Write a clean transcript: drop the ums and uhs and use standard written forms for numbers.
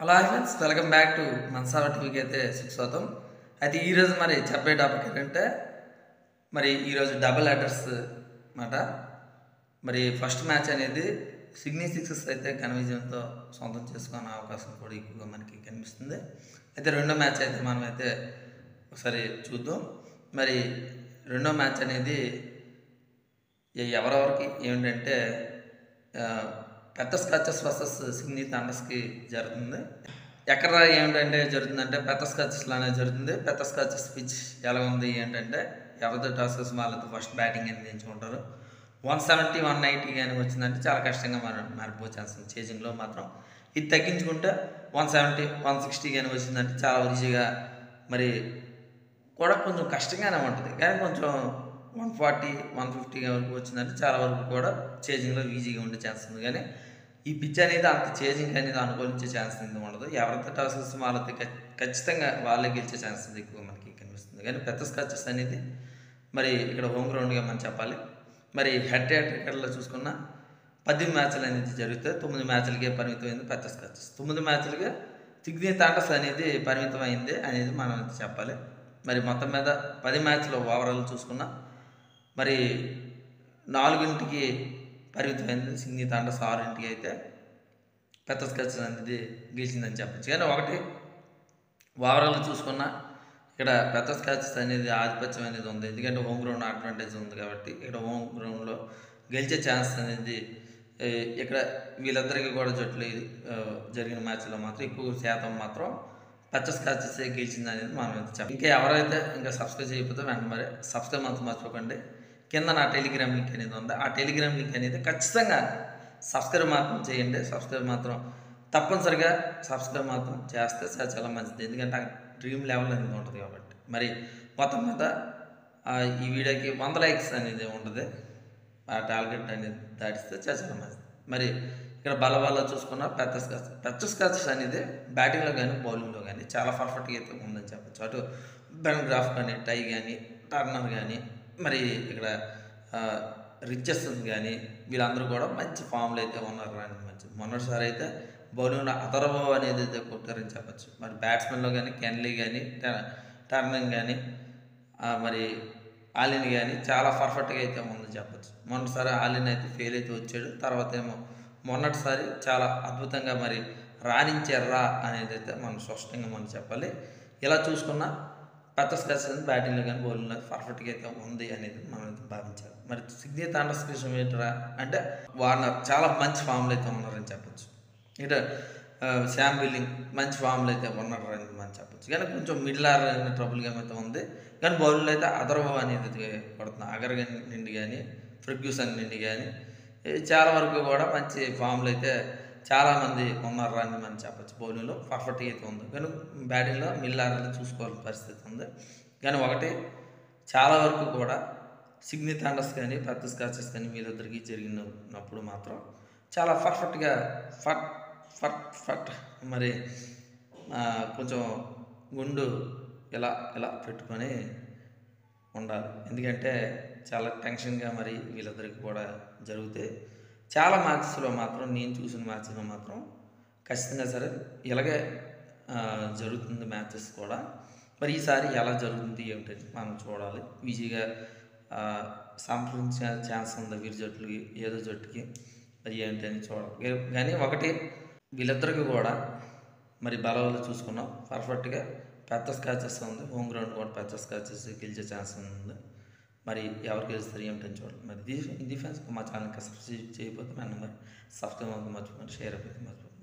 Hello hi friends, welcome back to మనసావ టీవీకి అయితే స్వాగతం. అయితే ఈరోజు మరి చెప్పే టాపిక్ ఏంటంటే ఈరోజు డబుల్ అడ్రస్ మాట. ఫస్ట్ మ్యాచ్ అనేది సిడ్నీ సిక్సర్స్ అయితే ఘన విజయంతో సొంతం చేసుకునే అవకాశం కూడా ఎక్కువగా మనకి కనిపిస్తుంది. అయితే రెండో మ్యాచ్ అయితే మనమైతే ఒకసారి చూద్దాం. మరి రెండో మ్యాచ్ అనేది ఎవరెవరికి ఏమిటంటే పెద్ద స్కాచెస్ వర్సెస్ సిడ్నీ థండర్స్కి జరుగుతుంది. ఎక్కడ ఏమిటంటే జరుగుతుందంటే పెద్ద స్కాచెస్లోనే జరుగుతుంది. పెద్ద స్కాచెస్ పిచ్ ఎలా ఉంది ఏంటంటే ఎవరితో టాసెస్ వాళ్ళతో ఫస్ట్ బ్యాటింగ్ అనేది ఎంచుకుంటారు. 170 190 కానీ వచ్చిందంటే చాలా కష్టంగా మారిపోవచ్చు చేజింగ్లో మాత్రం. ఇది తగ్గించుకుంటే 170 160 కానీ వచ్చిందంటే చాలా ఈజీగా కూడా కొంచెం కష్టంగానే ఉంటుంది. కానీ కొంచెం 140 150 వరకు వచ్చిందంటే చాలా వరకు కూడా చేజింగ్లో ఈజీగా ఉండే ఛాన్స్ ఉంది. కానీ ఈ పిచ్ అనేది అంత చేజింగ్ అనేది అనుకూలించే ఛాన్స్ అనేది ఉండదు. ఎవరితో టాసెస్ వాళ్ళతో ఖచ్చితంగా వాళ్ళే గెలిచే ఛాన్స్ ఎక్కువ మనకి కనిపిస్తుంది. కానీ పెద్ద స్కాచెస్ అనేది ఇక్కడ హోమ్ గ్రౌండ్గా మనం చెప్పాలి. హెడ్ టు హెడ్ క్రికెట్లో చూసుకున్న 10 మ్యాచ్లు అనేది జరిగితే 9 మ్యాచ్లకే పరిమితమైంది పెద్ద స్కాచెస్. 9 మ్యాచ్లుగా సిడ్నీ థండర్స్ అనేది పరిమితమైంది అనేది మనం చెప్పాలి. మొత్తం మీద 10 మ్యాచ్లో ఓవరాల్ చూసుకున్నా 4కి పరిమితమైంది సిడ్నీ థండర్స్, 6కి అయితే పెద్ద స్కాచెస్ అనేది గెలిచిందని చెప్పచ్చు. కానీ ఒకటి ఓవరాల్ చూసుకున్నా ఇక్కడ పెద్ద స్కాచెస్ అనేది ఆధిపత్యం అనేది ఉంది. ఎందుకంటే హోమ్ గ్రౌండ్ అడ్వాంటేజ్ ఉంది కాబట్టి ఇక్కడ హోమ్ గ్రౌండ్లో గెలిచే ఛాన్స్ అనేది ఇక్కడ వీళ్ళిద్దరికీ కూడా జట్లు జరిగిన మ్యాచ్లో మాత్రం ఎక్కువ శాతం మాత్రం పెద్ద స్కాచెస్ గెలిచింది అనేది మనం అయితే చెప్పాలి. ఇంకా ఎవరైతే ఇంకా సబ్స్క్రైబ్ చేయకపోతే వెంటనే సబ్స్క్రైబ్ మాత్రం మర్చిపోకండి. కింద నా టెలిగ్రామ్ లింక్ అనేది ఉంది. ఆ టెలిగ్రామ్ లింక్ అనేది ఖచ్చితంగా సబ్స్క్రైబ్ మాత్రం చేయండి. సబ్స్క్రైబ్ మాత్రం తప్పనిసరిగా సబ్స్క్రైబ్ మాత్రం చేస్తే చాలా మంచిది. ఎందుకంటే డ్రీమ్ లెవెల్ అనేది ఉంటుంది కాబట్టి. మొత్తం మీద ఈ వీడియోకి 100 లైక్స్ అనేది ఉంటుంది. ఆ టార్గెట్ అనేది దాటిస్తే చాలా మంచిది. ఇక్కడ బలవాళ్ళ చూసుకున్న పెద్ద స్కాచెస్ అనేది బ్యాటింగ్లో కానీ బౌలింగ్లో కానీ చాలా పర్ఫెక్ట్గా అయితే ఉందని చెప్పచ్చు. అటు బెన్ గ్రాఫ్ కానీ, టై కానీ, టర్నర్ కానీ, ఇక్కడ రిచెస్సన్ కానీ వీళ్ళందరూ కూడా మంచి ఫామ్లో అయితే ఉన్నారు అని మంచి. మొన్నటిసారి అయితే బౌలింగ్లో అథర్వ అనేది అయితే కొట్టారని చెప్పచ్చు. బ్యాట్స్మెన్లో కానీ కెన్లీ కానీ, టర్నింగ్ కానీ, ఆలిన్ కానీ చాలా పర్ఫెక్ట్గా అయితే ఉందని చెప్పచ్చు. మొన్నటిసారి ఆలిన్ అయితే ఫెయిల్ అయితే వచ్చాడు. తర్వాత ఏమో మొన్నటిసారి చాలా అద్భుతంగా రాణించారా అనేది అయితే మనం స్పష్టంగా మనం చెప్పాలి. ఇలా చూసుకున్న పెద్ద స్కాచెస్ బ్యాటింగ్లో కానీ బౌలింగ్లో పర్ఫెక్ట్గా అయితే ఉంది అనేది మనం అయితే భావించాలి. సిడ్నీ థండర్స్ విషయం ఏంటరా అంటే వార్నర్ చాలా మంచి ఫామ్లో అయితే ఉన్నారని చెప్పచ్చు. ఇటు శామ్ బిల్లింగ్ మంచి ఫామ్లో అయితే ఉన్నారు అని మనం చెప్పచ్చు. కానీ కొంచెం మిడిల్ ఆర్డర్ ట్రబుల్ గేమ్ అయితే ఉంది. కానీ బౌలింగ్లో అయితే అథర్వ అనేది కొడుతుంది. అగర్ నుండి కానీ, ఫెర్గ్యూసన్ నుండి కానీ చాలా వరకు కూడా మంచి ఫామ్లో అయితే చాలామంది ఉన్నారు అని మనం చెప్పచ్చు. బౌలింగ్లో పర్ఫెక్ట్గా అయితే ఉంది. కానీ బ్యాటింగ్లో మిడిల్ ఆర్డర్లో చూసుకోవాల్సిన పరిస్థితి ఉంది. కానీ ఒకటి చాలా వరకు కూడా సిడ్నీ థండర్స్ కానీ పెద్ద స్కాచెస్ కానీ వీళ్ళిద్దరికీ జరిగినప్పుడు మాత్రం చాలా పర్ఫెక్ట్గా కొంచెం గుండు ఇలా ఇలా పెట్టుకొని ఉండాలి. ఎందుకంటే చాలా టెన్షన్గా వీళ్ళిద్దరికి కూడా జరుగుతాయి. చాలా మ్యాచెస్లో మాత్రం నేను చూసిన మ్యాచ్లో మాత్రం ఖచ్చితంగా సరే ఇలాగే జరుగుతుంది మ్యాచెస్ కూడా. ఈసారి ఎలా జరుగుతుంది ఏమిటని మనం చూడాలి. ఈజీగా సంప్రదించే ఛాన్స్ ఉంది వీరి జట్టుకి, ఏదో జట్టుకి ఏంటని చూడాలి. కానీ ఒకటి వీళ్ళిద్దరికి కూడా బలవాళ్ళు చూసుకున్నాం పర్ఫెక్ట్గా పెద్ద స్కాచెస్ ఉంది. హోమ్ గ్రౌండ్ కూడా పెద్ద స్కాచెస్ గెలిచే ఛాన్స్ ఉంది. ఎవరు గెలుస్తారు ఏమిటని చూడాలి. ఇది ఫ్రెండ్స్ మా ఛానల్కి సబ్స్క్రైబ్ చేయకపోతే సబ్స్క్రైబ్ మర్చిపోండి, షేర్ అయిపోతే మర్చిపోండి.